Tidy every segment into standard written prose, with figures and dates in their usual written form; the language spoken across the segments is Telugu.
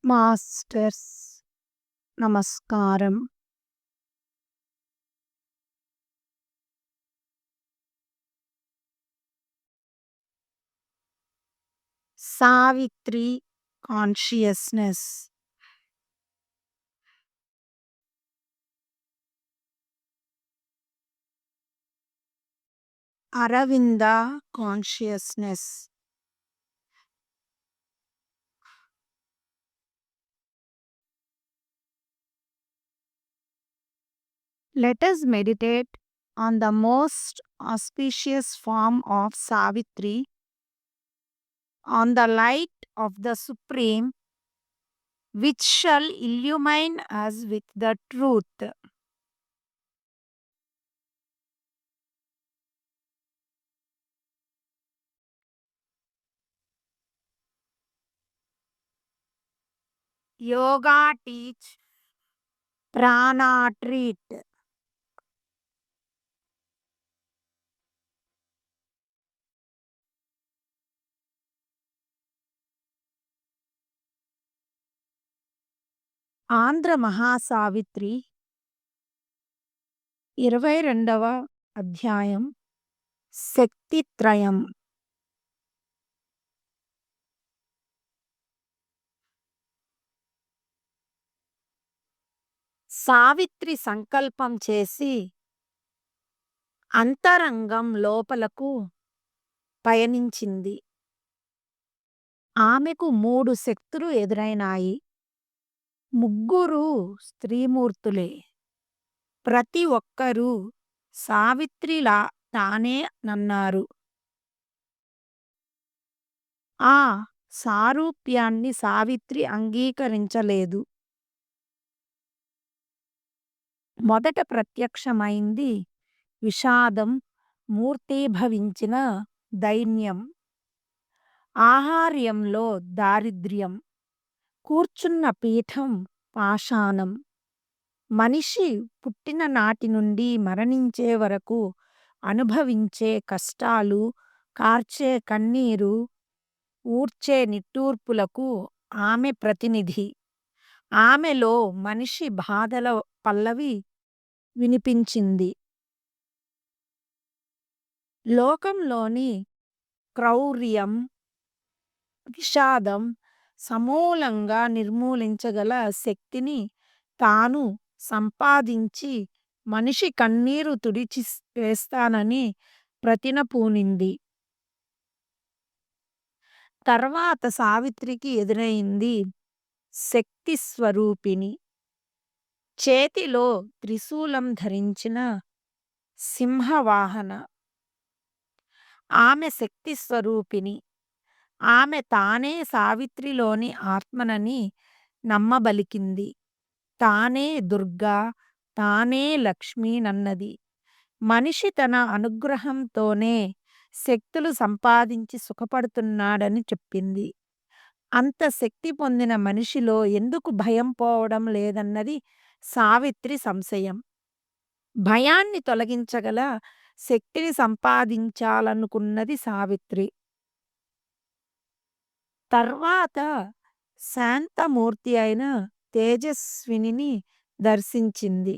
మాస్టర్స్ నమస్కారం. Savitri consciousness. Aravinda consciousness. Let us meditate on the most auspicious form of Savitri, on the light of the Supreme, which shall illumine us with the truth. Yoga teach, prana treat. Andhra Mahasavitri 22వ అధ్యాయం శక్తిత్రయం. సావిత్రి సంకల్పం చేసి అంతరంగం లోపలకు పయనించింది. ఆమెకు 3 శక్తులు ఎదురైనాయి. ముగ్గురు స్త్రీమూర్తులే. ప్రతి ఒక్కరూ సావిత్రిలా తానే నన్నారు. ఆ సారూప్యాన్ని సావిత్రి అంగీకరించలేదు. మొదట ప్రత్యక్షమైంది విషాదం, మూర్తీభవించిన దైన్యం, ఆహార్యంలో దారిద్ర్యం, కూర్చున్న పీఠం పాషాణం. మనిషి పుట్టిన నాటి నుండి మరణించే వరకు అనుభవించే కష్టాలు, కార్చే కన్నీరు, ఊడ్చే నిట్టూర్పులకు ఆమె ప్రతినిధి. ఆమెలో మనిషి బాధల పల్లవి వినిపించింది. లోకంలోని క్రౌర్యం, విషాదం సమూలంగా నిర్మూలించగల శక్తిని తాను సంపాదించి మనిషి కన్నీరు తుడిచి వేస్తానని ప్రతినపూనింది. తర్వాత సావిత్రికి ఎదురైంది శక్తి స్వరూపిణి. చేతిలో త్రిశూలం ధరించిన సింహవాహన. ఆమె శక్తి స్వరూపిణి. ఆమె తానే సావిత్రిలోని ఆత్మనని నమ్మబలికింది. తానే దుర్గా, తానే లక్ష్మి నన్నది. మనిషి తన అనుగ్రహంతోనే శక్తులు సంపాదించి సుఖపడుతున్నాడని చెప్పింది. అంత శక్తి పొందిన మనిషిలో ఎందుకు భయం పోవడం లేదన్నది సావిత్రి సంశయం. భయాన్ని తొలగించగల శక్తిని సంపాదించాలనుకున్నది సావిత్రి. తర్వాత శాంతమూర్తి అయిన తేజస్వినిని దర్శించింది.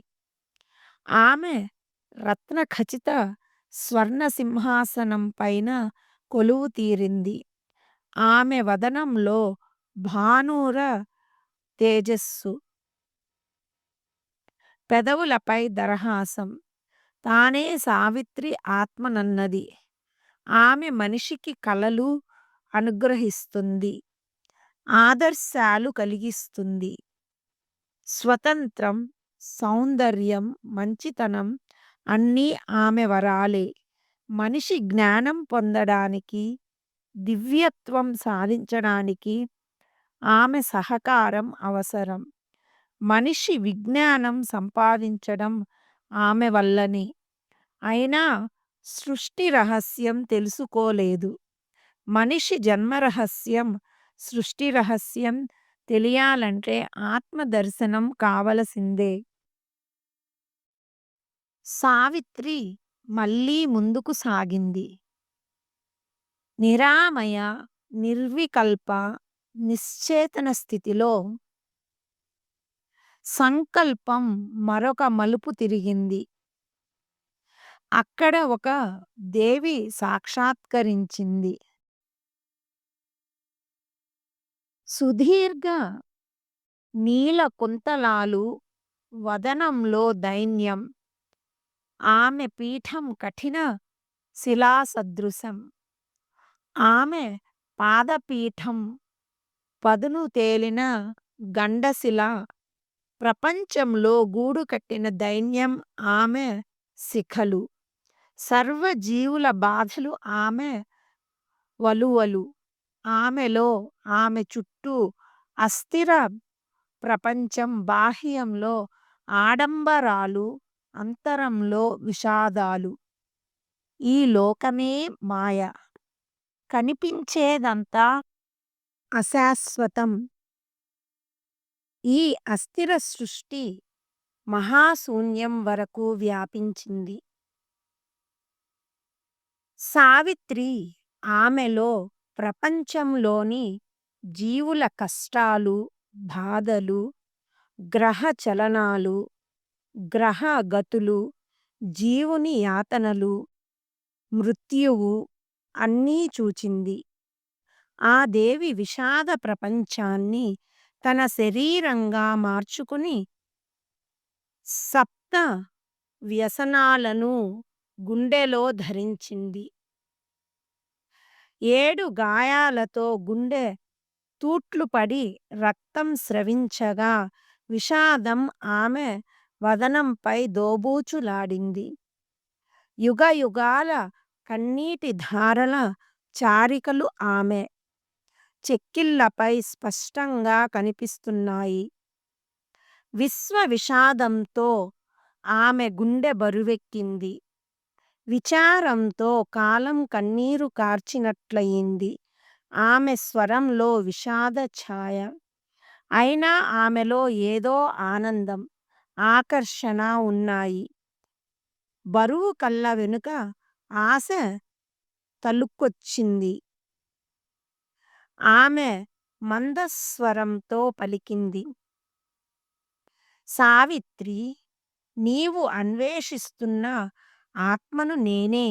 ఆమె రత్నఖచిత స్వర్ణ సింహాసనం పైన కొలువు తీరింది. ఆమె వదనంలో భానుర తేజస్సు, పెదవులపై దరహాసం. తానే సావిత్రి ఆత్మనన్నది. ఆమె మనిషికి కలలు అనుగ్రహిస్తుంది, ఆదర్శాలు కలిగిస్తుంది. స్వతంత్రం, సౌందర్యం, మంచితనం అన్నీ ఆమె వరాలే. మనిషి జ్ఞానం పొందడానికి, దివ్యత్వం సాధించడానికి ఆమె సహకారం అవసరం. మనిషి విజ్ఞానం సంపాదించడం ఆమె వల్లనే. అయినా సృష్టి రహస్యం తెలుసుకోలేదు. మనిషి జన్మరహస్యం, సృష్టి రహస్యం తెలియాలంటే ఆత్మదర్శనం కావలసిందే. సావిత్రి మళ్ళీ ముందుకు సాగింది. నిరామయ, నిర్వికల్ప, నిశ్చేతన స్థితిలో సంకల్పం మరొక మలుపు తిరిగింది. అక్కడ ఒక దేవి సాక్షాత్కరించింది. సుదీర్ఘ నీల కుంతలాలు, వదనంలో దైన్యం. ఆమె పీఠం కఠిన శిలాసదృశం. ఆమె పాదపీఠం పదును తేలిన గండశిల. ప్రపంచంలో గూడు కట్టిన దైన్యం ఆమె శిఖలు. సర్వజీవుల బాధలు ఆమె వలువలు. ఆమెలో, ఆమె చుట్టూ అస్థిర ప్రపంచం. బాహ్యంలో ఆడంబరాలు, అంతరంలో విషాదాలు. ఈ లోకమే మాయ. కనిపించేదంతా అశాశ్వతం. ఈ అస్థిర సృష్టి మహాశూన్యం వరకు వ్యాపించింది. సావిత్రి ఆమెలో ప్రపంచంలోని జీవుల కష్టాలు, బాధలు, గ్రహ చలనాలు, గ్రహ గతులు, జీవుని యాతనలు, మృత్యువు అన్నీ చూచింది. ఆ దేవి విషాద ప్రపంచాన్ని తన శరీరంగా మార్చుకుని సప్త వ్యసనాలను గుండెలో ధరించింది. 7 గాయాలతో గుండె తూట్లు పడి రక్తం స్రవించగా విషాదం ఆమె వదనంపై దోబూచులాడింది. యుగయుగాల కన్నీటి ధారల చారికలు ఆమె చెక్కిళ్ళపై స్పష్టంగా కనిపిస్తున్నాయి. విశ్వ విషాదంతో ఆమె గుండె బరువెక్కింది. విచారంతో కాలం కన్నీరు కార్చినట్లయింది. ఆమె స్వరంలో విషాద ఛాయ. అయినా ఆమెలో ఏదో ఆనందం, ఆకర్షణ ఉన్నాయి. బరువు కళ్ళ వెనుక ఆశ తలుక్కొచ్చింది. ఆమె మందస్వరంతో పలికింది. సావిత్రి, నీవు అన్వేషిస్తున్న ఆత్మను నేనే.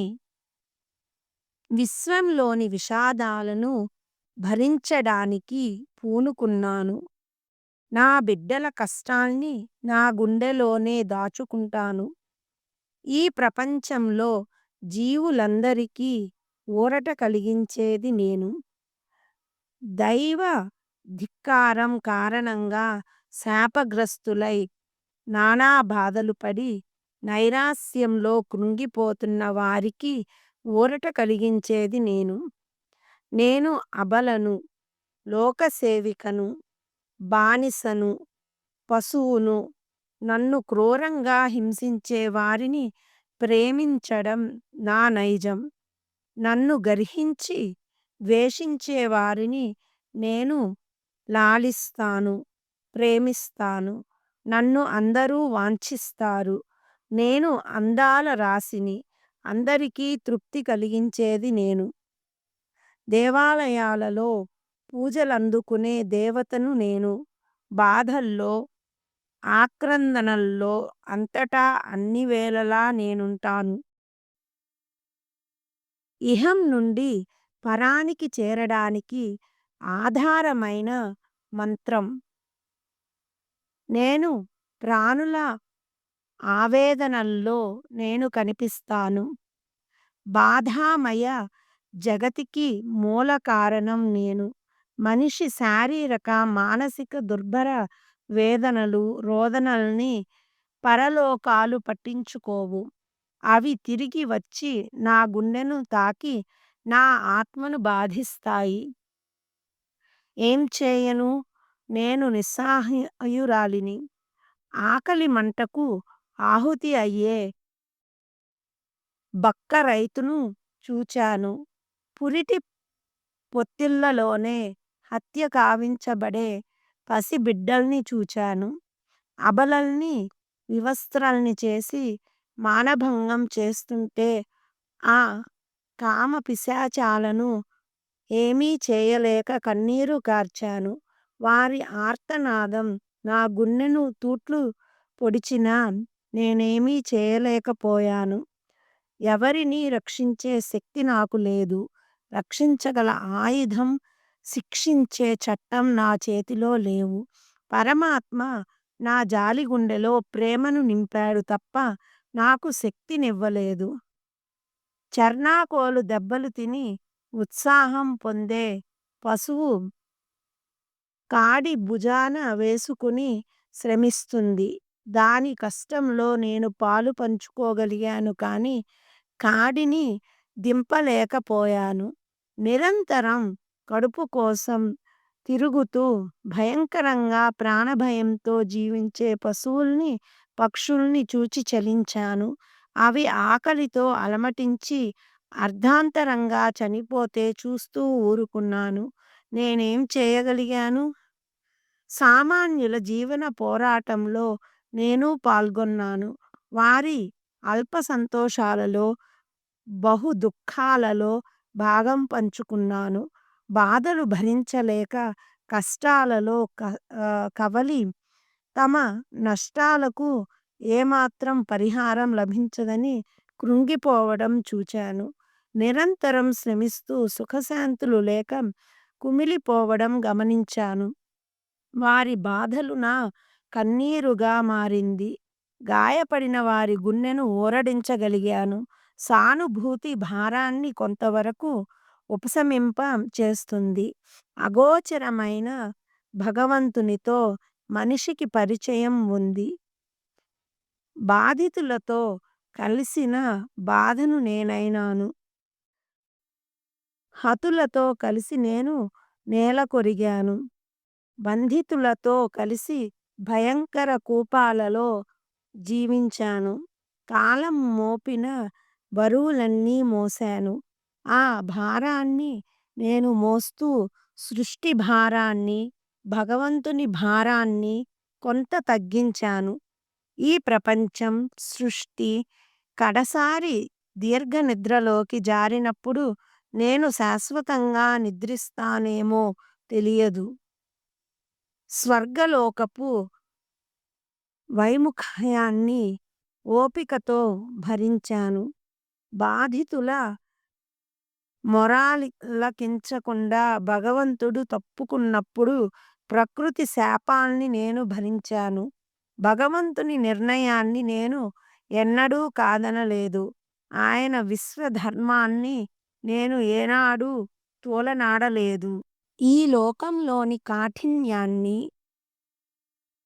విశ్వంలోని విషాదాలను భరించడానికి పూనుకున్నాను. నా బిడ్డల కష్టాల్ని నా గుండెలోనే దాచుకుంటాను. ఈ ప్రపంచంలో జీవులందరికీ ఊరట కలిగించేది నేను. దైవ ధిక్కారం కారణంగా శాపగ్రస్తులై నానా బాధలు పడి నైరాస్యంలో కృంగిపోతున్న వారికి ఊరట కలిగించేది నేను. నేను అబలను, లోకసేవికను, బానిసను, పశువును. నన్ను క్రూరంగా హింసించే వారిని ప్రేమించడం నా నైజం. నన్ను గర్హించి ద్వేషించే వారిని నేను లాలిస్తాను, ప్రేమిస్తాను. నన్ను అందరూ వాంఛిస్తారు. నేను అందాల రాశిని. అందరికీ తృప్తి కలిగించేది నేను. దేవాలయాలలో పూజలందుకునే దేవతను నేను. బాధల్లో, ఆక్రందనల్లో అంతటా అన్ని వేళలా నేనుంటాను. ఇహం నుండి పరానికి చేరడానికి ఆధారమైన మంత్రం. నేను ప్రాణుల ఆవేదనల్లో నేను కనిపిస్తాను. బాధామయ జగతికి మూల కారణం నేను. మనిషి శారీరక, మానసిక దుర్భర వేదనలు, రోదనల్ని పరలోకాలు పట్టించుకోవు. అవి తిరిగి వచ్చి నా గుండెను తాకి నా ఆత్మను బాధిస్తాయి. ఏం చేయను? నేను నిస్సహాయురాలిని. ఆకలి మంటకు ఆహుతి అయ్యే బక్క రైతును చూచాను. పురిటి పొత్తిళ్లలోనే హత్య కావించబడే పసిబిడ్డల్ని చూచాను. అబలల్ని వివస్త్రల్ని చేసి మానభంగం చేస్తుంటే ఆ కామ పిశాచాలను ఏమీ చేయలేక కన్నీరు కార్చాను. వారి ఆర్తనాదం నా గుండెను తూట్లు పొడిచినా నేనేమీ చేయలేకపోయాను. ఎవరినీ రక్షించే శక్తి నాకు లేదు. రక్షించగల ఆయుధం, శిక్షించే చట్టం నా చేతిలో లేవు. పరమాత్మ నా జాలిగుండెలో ప్రేమను నింపాడు తప్ప నాకు శక్తినివ్వలేదు. చెర్నాకోలు దెబ్బలు తిని ఉత్సాహం పొందే పశువు కాడి భుజాన వేసుకుని శ్రమిస్తుంది. దాని కష్టంలో నేను పాలు పంచుకోగలిగాను కానీ కాడిని దింపలేకపోయాను. నిరంతరం కడుపు కోసం తిరుగుతూ భయంకరంగా ప్రాణభయంతో జీవించే పశువుల్ని, పక్షుల్ని చూచి చలించాను. అవి ఆకలితో అలమటించి అర్ధాంతరంగా చనిపోతే చూస్తూ ఊరుకున్నాను. నేనేం చేయగలిగాను? సామాన్యుల జీవన పోరాటంలో నేను పాల్గొన్నాను. వారి అల్ప సంతోషాలలో, బహు దుఃఖాలలో భాగం పంచుకున్నాను. బాధలు భరించలేక కష్టాలలో కవలి తమ నష్టాలకు ఏమాత్రం పరిహారం లభించదని కృంగిపోవడం చూచాను. నిరంతరం శ్రమిస్తూ సుఖశాంతులు లేక కుమిలిపోవడం గమనించాను. వారి బాధలు నా కన్నీరుగా మారింది. గాయపడిన వారి గుండెను ఊరడించగలిగాను. సానుభూతి భారాన్ని కొంతవరకు ఉపశమింప చేస్తుంది. అగోచరమైన భగవంతునితో మనిషికి పరిచయం ఉంది. బాధితులతో కలిసిన బాధను నేనైనాను. హతులతో కలిసి నేను నేలకొరిగాను. బంధితులతో కలిసి భయంకర కూపాలలో జీవించాను. కాలం మోపిన బరువులన్నీ మోశాను. ఆ భారాన్ని నేను మోస్తూ సృష్టి భారాన్ని, భగవంతుని భారాన్ని కొంత తగ్గించాను. ఈ ప్రపంచం, సృష్టి కడసారి దీర్ఘ నిద్రలోకి జారినప్పుడు నేను శాశ్వతంగా నిద్రిస్తానేమో తెలియదు. స్వర్గలోకపు వైముఖ్యాన్ని ఓపికతో భరించాను. బాధితుల మొరాలిలకించకుండా భగవంతుడు తప్పుకున్నప్పుడు ప్రకృతి శాపాల్ని నేను భరించాను. భగవంతుని నిర్ణయాన్ని నేను ఎన్నడూ కాదనలేదు. ఆయన విశ్వధర్మాన్ని నేను ఏనాడూ తోలనాడలేదు. ఈ లోకంలోని కాఠిన్యాన్ని,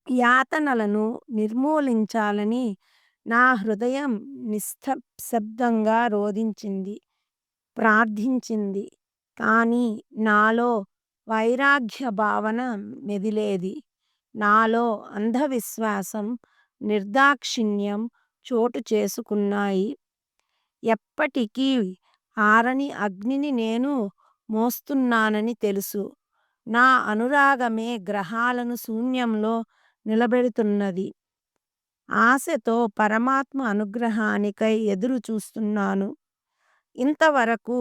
యాతనలను నిర్మూలించాలని నా హృదయం నిశ్శబ్దంగా రోదించింది, ప్రార్థించింది. కానీ నాలో వైరాగ్య భావన మెదిలేది. నాలో అంధవిశ్వాసం, నిర్దాక్షిణ్యం చోటు చేసుకున్నాయి. ఎప్పటికీ ఆరని అగ్నిని నేను మోస్తున్నానని తెలుసు. నా అనురాగమే గ్రహాలను శూన్యంలో నిలబెడుతున్నది. ఆశతో పరమాత్మ అనుగ్రహానికై ఎదురు చూస్తున్నాను. ఇంతవరకు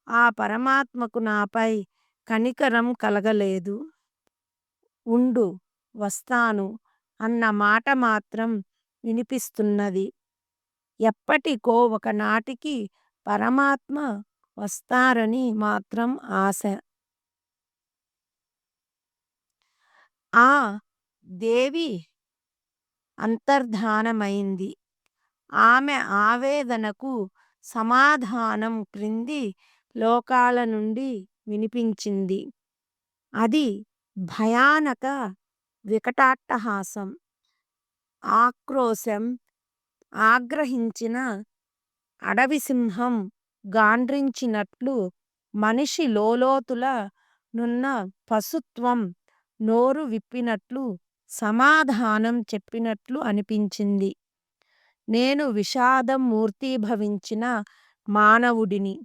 ఆ పరమాత్మకు నాపై కనికరం కలగలేదు. ఉండు, వస్తాను అన్న మాట మాత్రం వినిపిస్తున్నది. ఎప్పటికో ఒకనాటికి పరమాత్మ వస్తారని మాత్రం ఆశ. ఆ దేవి అంతర్ధానమైంది. ఆమె ఆవేదనకు సమాధానం క్రింది లోకాల నుండి వినిపించింది. అది భయానక వికటాట్టహాసం, ఆక్రోశం. ఆగ్రహించిన అడవి సింహం గాండ్రించినట్లు, మనిషి లోలోతుల నున్న పశుత్వం నోరు విప్పినట్లు, సమాధానం చెప్పినట్లు అనిపించింది. నేను విషాదం మూర్తీభవించిన మానవుడిని.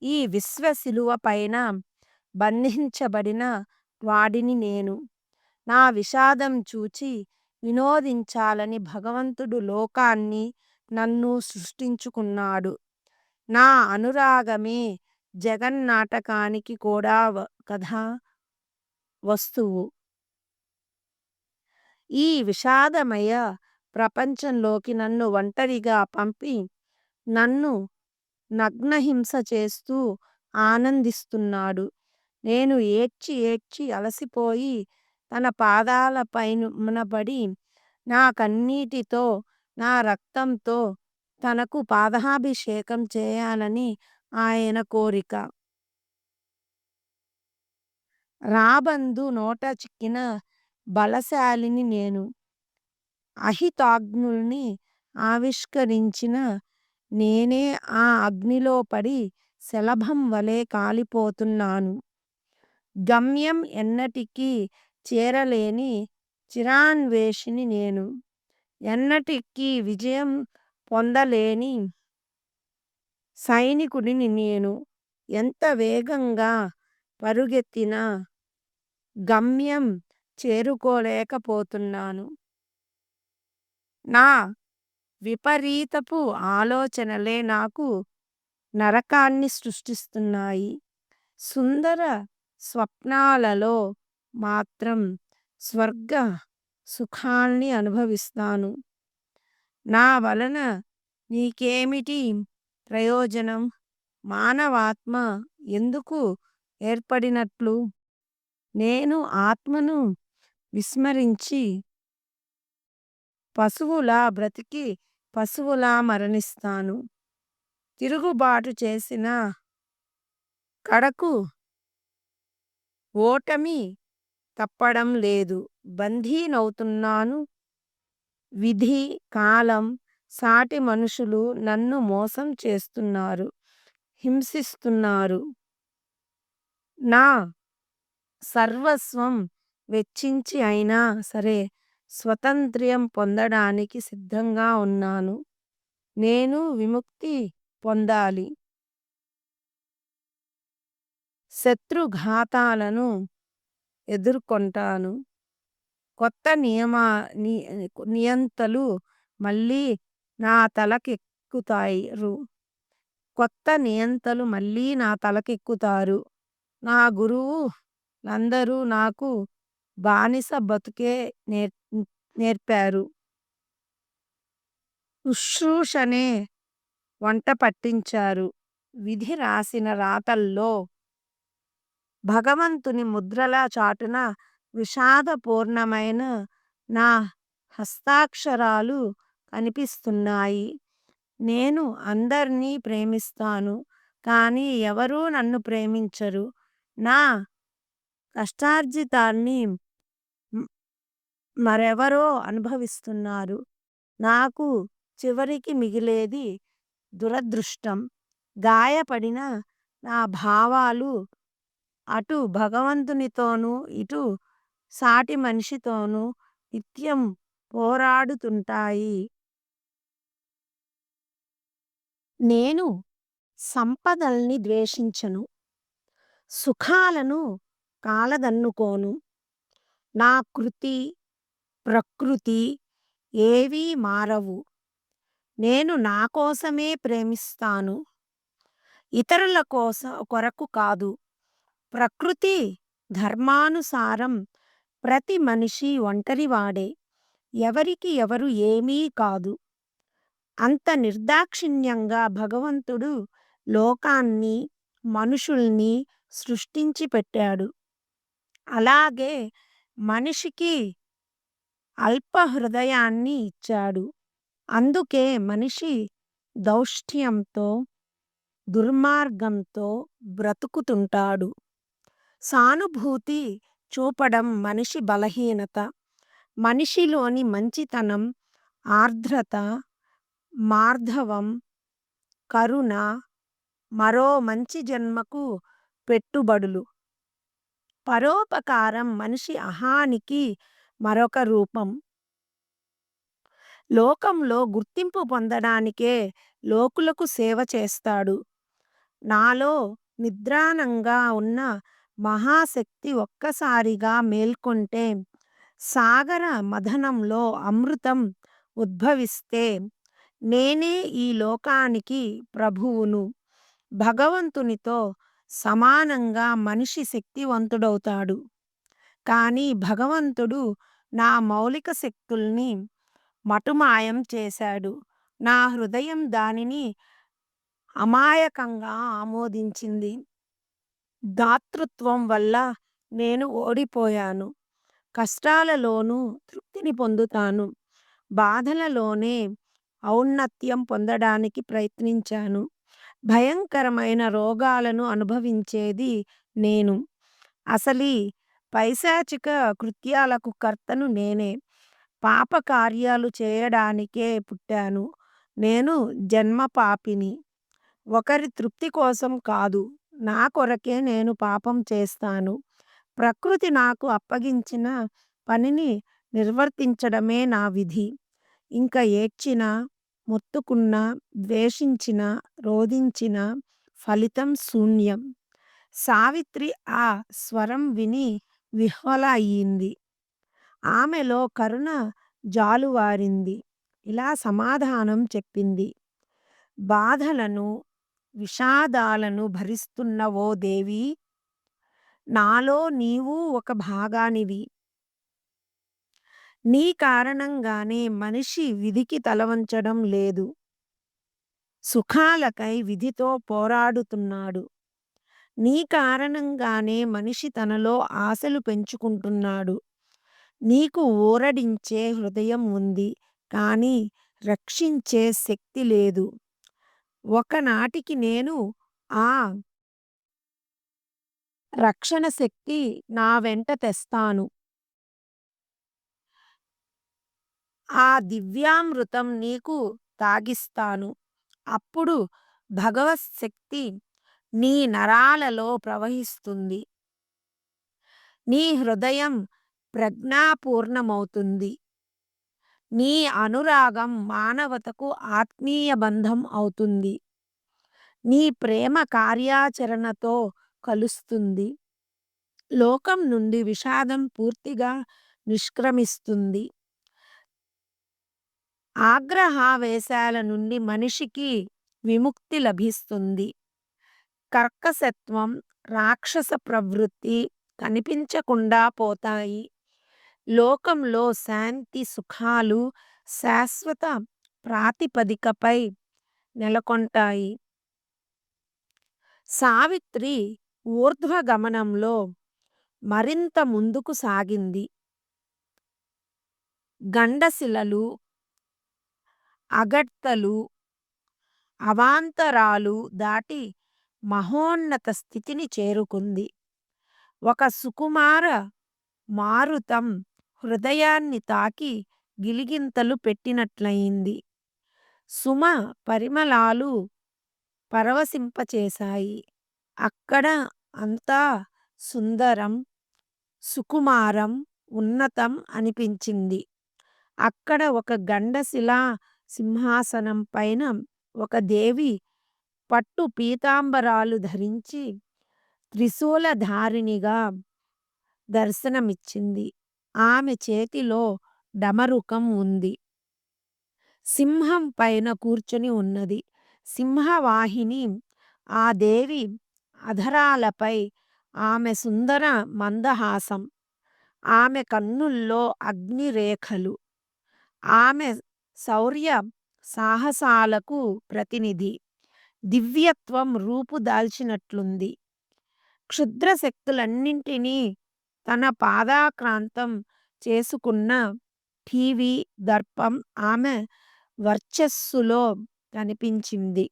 ఈ విశ్వశిలువ పైన బంధించబడిన వాడిని నేను. నా విషాదం చూచి వినోదించాలని భగవంతుడు లోకాన్ని, నన్ను సృష్టించుకున్నాడు. నా అనురాగమే జగన్నాటకానికి కూడా కథా వస్తువు. ఈ విషాదమయ ప్రపంచంలోకి నన్ను ఒంటరిగా పంపి నన్ను నగ్నహింస చేస్తూ ఆనందిస్తున్నాడు. నేను ఏడ్చి ఏడ్చి అలసిపోయి తన పాదాలపైన పడి నా కన్నీటితో, నా రక్తంతో తనకు పాదాభిషేకం చేయాలని ఆయన కోరిక. రాబందు నోట చిక్కిన బలశాలిని నేను. అహితాగ్నుల్ని ఆవిష్కరించిన నేనే ఆ అగ్నిలో పడి శలభం వలె కాలిపోతున్నాను. గమ్యం ఎన్నటికీ చేరలేని చిరాన్వేషిని నేను. ఎన్నటికీ విజయం పొందలేని సైనికుడిని నేను. ఎంత వేగంగా పరుగెత్తినా గమ్యం చేరుకోలేకపోతున్నాను. నా విపరీతపు ఆలోచనలే నాకు నరకాన్ని సృష్టిస్తున్నాయి. సుందర స్వప్నాలలో మాత్రం స్వర్గ సుఖాల్ని అనుభవిస్తాను. నా వలన నీకేమిటి ప్రయోజనం? మానవాత్మ ఎందుకు ఏర్పడినట్లు? నేను ఆత్మను విస్మరించి పశువులా బ్రతికి పశువులా మరణిస్తాను. తిరుగుబాటు చేసిన కడకు ఓటమి తప్పడం లేదు. బందీనవుతున్నాను. విధి, కాలం, సాటి మనుషులు నన్ను మోసం చేస్తున్నారు, హింసిస్తున్నారు. నా సర్వస్వం వెచ్చించి అయినా సరే స్వతంత్ర్యం పొందడానికి సిద్ధంగా ఉన్నాను. నేను విముక్తి పొందాలి. శత్రుఘాతాలను ఎదుర్కొంటాను. కొత్త నియంతలు మళ్ళీ నా తలకెక్కుతారు. కొత్త నియంతలు మళ్ళీ నా తలకెక్కుతారు. నా గురువులందరూ నాకు బానిస బతుకే నేర్పారు. శుశ్రూషనే వంట పట్టించారు. విధి రాసిన రాతల్లో భగవంతుని ముద్రల చాటున విషాదపూర్ణమైన నా హస్తాక్షరాలు కనిపిస్తున్నాయి. నేను అందర్నీ ప్రేమిస్తాను, కానీ ఎవరూ నన్ను ప్రేమించరు. నా కష్టార్జితాన్ని మరెవరో అనుభవిస్తున్నారు. నాకు చివరికి మిగిలేది దురదృష్టం. గాయపడిన నా భావాలు అటు భగవంతునితోనూ ఇటు సాటి మనిషితోనూ నిత్యం పోరాడుతుంటాయి. నేను సంపదల్ని ద్వేషించను, సుఖాలను కాలదన్నుకోను. నా కృతి, ప్రకృతి ఏవీ మారవు. నేను నా కోసమే ప్రేమిస్తాను, ఇతరుల కొరకు కాదు. ప్రకృతి ధర్మానుసారం ప్రతి మనిషి ఒంటరివాడే, ఎవరికి ఎవరు ఏమీ కాదు. అంత నిర్దాక్షిణ్యంగా భగవంతుడు లోకాన్ని, మనుషుల్ని సృష్టించి పెట్టాడు. అలాగే మనిషికి అల్ప హృదయాన్ని ఇచ్చాడు. అందుకే మనిషి దౌష్ట్యంతో, దుర్మార్గంతో బ్రతుకుతుంటాడు. సానుభూతి చూపడం మనిషి బలహీనత. మనిషిలోని మంచితనం, ఆర్ద్రత, మార్ధవం, కరుణ మరో మంచి జన్మకు పెట్టుబడులు. పరోపకారం మనిషి అహానికి మరొక రూపం. లోకంలో గుర్తింపు పొందడానికే లోకులకు సేవ చేస్తాడు. నాలో నిద్రాణంగా ఉన్న మహాశక్తి ఒక్కసారిగా మేల్కొంటే, సాగర మథనంలో అమృతం ఉద్భవిస్తే, నేనే ఈ లోకానికి ప్రభువును. భగవంతునితో సమానంగా మనిషి శక్తివంతుడవుతాడు. కానీ భగవంతుడు నా మౌలిక శక్తుల్ని మటుమాయం చేశాడు. నా హృదయం దానిని అమాయకంగా ఆమోదించింది. దాతృత్వం వల్ల నేను ఓడిపోయాను. కష్టాలలోనూ తృప్తిని పొందుతాను. బాధలలోనే ఔన్నత్యం పొందడానికి ప్రయత్నించాను. భయంకరమైన రోగాలను అనుభవించేది నేను. అసలీ పైశాచిక కృత్యాలకు కర్తను నేనే. పాపకార్యాలు చేయడానికే పుట్టాను. నేను జన్మ పాపిని. ఒకరి తృప్తి కోసం కాదు, నా కొరకే నేను పాపం చేస్తాను. ప్రకృతి నాకు అప్పగించిన పనిని నిర్వర్తించడమే నా విధి. ఇంక ఏడ్చినా, మొత్తుకున్నా, ద్వేషించినా, రోదించినా ఫలితం శూన్యం. సావిత్రి ఆ స్వరం విని విహ్వల అయింది. ఆమెలో కరుణ జాలువారింది. ఇలా సమాధానం చెప్పింది. బాధలను, విషాదాలను భరిస్తున్న ఓ దేవీ! నాలో నీవూ ఒక భాగానివి. నీ కారణంగానే మనిషి విధికి తలవంచడం లేదు. సుఖాలకై విధితో పోరాడుతున్నాడు. నీ కారణంగానే మనిషి తనలో ఆశలు పెంచుకుంటున్నాడు. నీకు ఊరడించే హృదయం ఉంది, కానీ రక్షించే శక్తి లేదు. ఒకనాటికి నేను ఆ రక్షణ శక్తి నా వెంట తెస్తాను. ఆ దివ్యామృతం నీకు తాగిస్తాను. అప్పుడు భగవత్శక్తి నీ నరాలలో ప్రవహిస్తుంది. నీ హృదయం ప్రజ్ఞాపూర్ణమవుతుంది. నీ అనురాగం మానవతకు ఆత్మీయ బంధం అవుతుంది. నీ ప్రేమ కార్యాచరణతో కలుస్తుంది. లోకం నుండి విషాదం పూర్తిగా నిష్క్రమిస్తుంది. ఆగ్రహావేశాల నుండి మనిషికి విముక్తి లభిస్తుంది. కర్కశత్వం, రాక్షస ప్రవృత్తి కనిపించకుండా పోతాయి. లోకంలో శాంతి సుఖాలు శాశ్వత ప్రాతిపదికపై నెలకొంటాయి. సావిత్రి ఊర్ధ్వగమనంలో మరింత ముందుకు సాగింది. గండశిలలు, అగడ్తలు, అవాంతరాలు దాటి మహోన్నత స్థితిని చేరుకుంది. ఒక సుకుమార మారుతం హృదయాన్ని తాకి గిలిగింతలు పెట్టినట్లయింది. సుమ పరిమళాలు పరవశింపచేశాయి. అక్కడ అంతా సుందరం, సుకుమారం, ఉన్నతం అనిపించింది. అక్కడ ఒక గండశిలా సింహాసనం పైన ఒక దేవి పట్టు పీతాంబరాలు ధరించి త్రిశూలధారిణిగా దర్శనమిచ్చింది. ఆమె చేతిలో డమరుకం ఉంది. సింహం పైన కూర్చొని ఉన్నది. సింహవాహిని ఆ దేవి అధరాలపై ఆమె సుందర మందహాసం. ఆమె కన్నుల్లో అగ్నిరేఖలు. ఆమె శౌర్య సాహసాలకు ప్రతినిధి. దివ్యత్వం రూపుదాల్చినట్లుంది. క్షుద్రశక్తులన్నింటినీ తన పాదాక్రాంతం చేసుకున్న ఠీవి దర్పం ఆమె వర్చస్సులో కనిపించింది.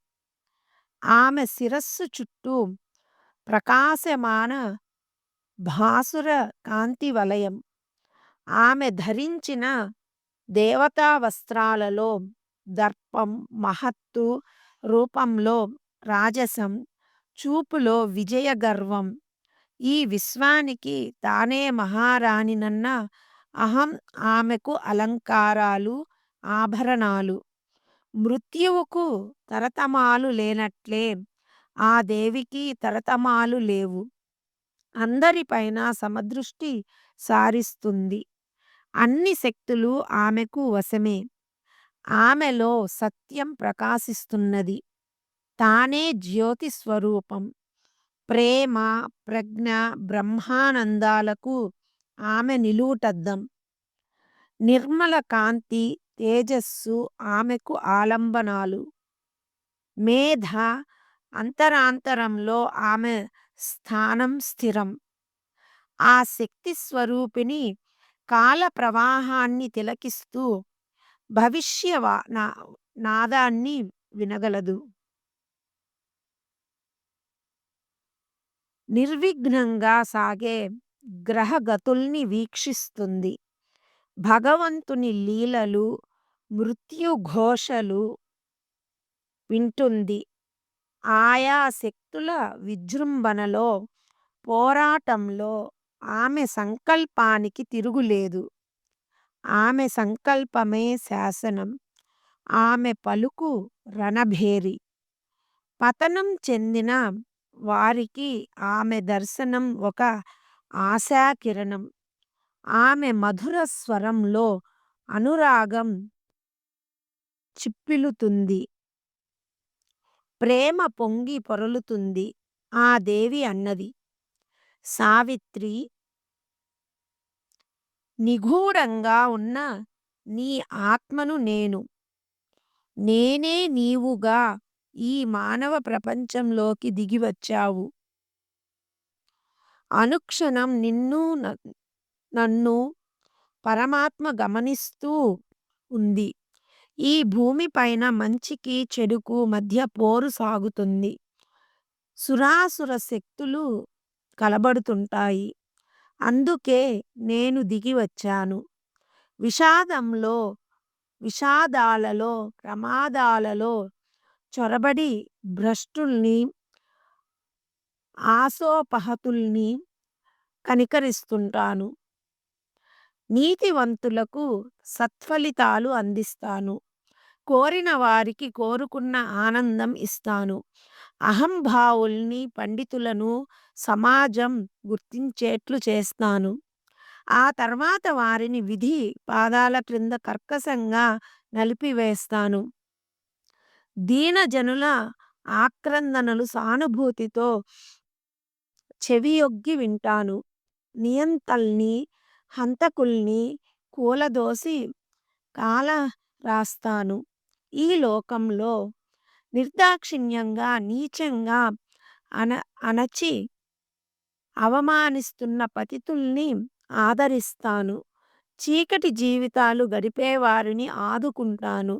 ఆమె శిరస్సు చుట్టూ ప్రకాశమాన భాసుర కాంతి వలయం. ఆమె ధరించిన దేవతా వస్త్రాలలో దర్పం, మహత్తు, రూపంలో రాజసం, చూపులో విజయ గర్వం. ఈ విశ్వానికి తానే మహారాణినన్న అహం ఆమెకు అలంకారాలు, ఆభరణాలు. మృత్యువుకు తరతమాలు లేనట్లే ఆ దేవికి తరతమాలు లేవు. అందరిపైన సమదృష్టి సారిస్తుంది. అన్ని శక్తులు ఆమెకు వశమే. ఆమెలో సత్యం ప్రకాశిస్తున్నది. తానే జ్యోతి స్వరూపం. ప్రేమ, ప్రజ్ఞ, బ్రహ్మానందాలకు ఆమె నిలువుటద్దం. నిర్మల కాంతి, తేజస్సు ఆమెకు ఆలంబనాలు. మేధ, అంతరాంతరంలో ఆమె స్థానం స్థిరం. ఆ శక్తి స్వరూపిణి కాల ప్రవాహాన్ని తిలకిస్తూ నాదాన్ని వినగలదు. నిర్విఘ్నంగా సాగే గ్రహగతుల్ని వీక్షిస్తుంది. భగవంతుని లీలలు, మృత్యుఘోషలు వింటుంది. ఆయా శక్తుల విజృంభణలో, పోరాటంలో ఆమె సంకల్పానికి తిరుగులేదు. ఆమె సంకల్పమే శాసనం. ఆమె పలుకు రణభేరి. పతనం చెందిన వారికి ఆమె దర్శనం ఒక ఆశాకిరణం. ఆమె మధుర స్వరంలో అనురాగం చిప్పిలుతుంది. ప్రేమ పొంగి పొరలుతుంది. ఆ దేవి అన్నది, సావిత్రి, నిగూఢంగా ఉన్న నీ ఆత్మను నేను. నేనే నీవుగా ఈ మానవ ప్రపంచంలోకి దిగివచ్చావు. అనుక్షణం నన్ను పరమాత్మ గమనిస్తూ ఉంది. ఈ భూమిపైన మంచికి చెడుకు మధ్య పోరు సాగుతుంది. సురాసుర శక్తులు కలబడుతుంటాయి. అందుకే నేను దిగి వచ్చాను. విషాదాలలో, ప్రమాదాలలో చొరబడి భ్రష్టుల్ని, ఆశోపహతుల్ని కనికరిస్తుంటాను. నీతివంతులకు సత్ఫలితాలు అందిస్తాను. కోరిన వారికి కోరుకున్న ఆనందం ఇస్తాను. అహంభావుల్ని, పండితులను సమాజం గుర్తించేట్లు చేస్తాను. ఆ తర్వాత వారిని విధి పాదాల క్రింద కర్కశంగా నలిపివేస్తాను. దీనజనుల ఆక్రందనలు సానుభూతితో చెవియొగ్గి వింటాను. నియంతల్ని, హంతకుల్ని కూలదోసి కాల రాస్తాను. ఈ లోకంలో నిర్దాక్షిణ్యంగా, నీచంగా అణచి అవమానిస్తున్న పతితుల్ని ఆదరిస్తాను. చీకటి జీవితాలు గడిపేవారిని ఆదుకుంటాను.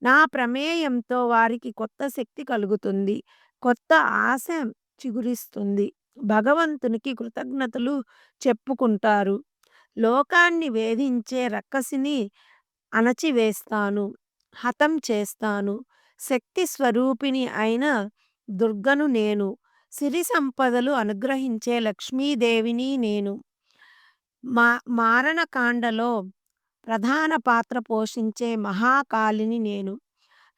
నా ప్రమేయంతో వారికి కొత్త శక్తి కలుగుతుంది. కొత్త ఆశ చిగురిస్తుంది. భగవంతునికి కృతజ్ఞతలు చెప్పుకుంటారు. లోకాన్ని వేధించే రక్కసిని అణచివేస్తాను, హతం చేస్తాను. శక్తి స్వరూపిణి అయిన దుర్గను నేను. సిరి సంపదలు అనుగ్రహించే లక్ష్మీదేవిని నేను. మారణకాండలో ప్రధాన పాత్ర పోషించే మహాకాళిని నేను.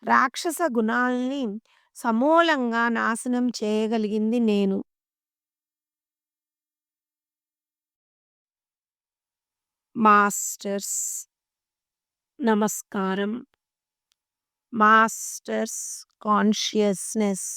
రాక్షస గుణాల్ని సమూలంగా నాశనం చేయగలిగింది నేను. మాస్టర్స్ నమస్కారం. Masters consciousness